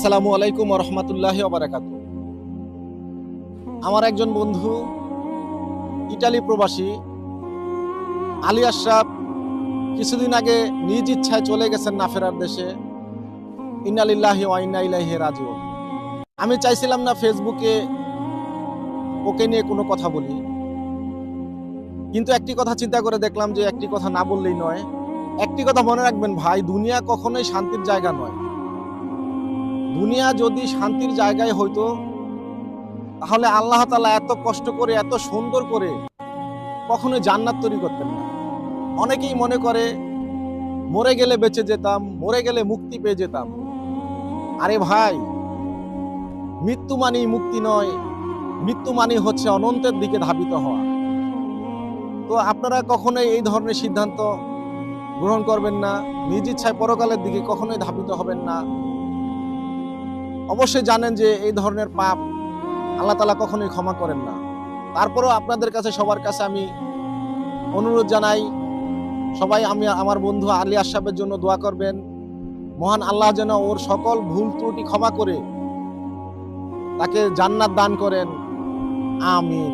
আসসালামু আলাইকুম ওয়া রাহমাতুল্লাহি ওয়া বারাকাতুহু। আমার একজন বন্ধু ইতালি প্রবাসী আলী আশরাফ কিছুদিন আগে নিজ ইচ্ছায় চলে গেছেন না ফেরার দেশে। ইন্না লিল্লাহি ওয়া ইন্না ইলাইহি রাজিউন। আমি চাইছিলাম না ফেসবুকে ওকে নিয়ে কোনো কথা বলি, কিন্তু একটি কথা চিন্তা করে দেখলাম যে একটি কথা না বললেই নয়। একটি কথা মনে রাখবেন ভাই, দুনিয়া কখনোই শান্তির জায়গা নয়। দুনিয়া যদি শান্তির জায়গায় হইতো তাহলে আল্লাহ তাআলা এত কষ্ট করে এত সুন্দর করে কখনোই জান্নাত তৈরি করতেন না। অনেকেই মনে করে মরে গেলে বেঁচে যেতাম, মরে গেলে মুক্তি পেয়ে যেতাম। আরে ভাই, মৃত্যু মানেই মুক্তি নয়, মৃত্যু মানেই হচ্ছে অনন্তের দিকে ধাবিত হওয়া। তো আপনারা কখনোই এই ধরনের সিদ্ধান্ত গ্রহণ করবেন না, নিজ ইচ্ছায় পরকালের দিকে কখনোই ধাবিত হবেন না। অবশ্যই জানেন যে এই ধরনের পাপ আল্লাহ তাআলা কখনোই ক্ষমা করেন না। তারপরেও আপনাদের কাছে সবার কাছে আমি অনুরোধ জানাই, সবাই আমার বন্ধু আলী আশরাফের জন্য দোয়া করবেন। মহান আল্লাহ যেন ওর সকল ভুল ত্রুটি ক্ষমা করে তাকে জান্নাত দান করেন। আমিন।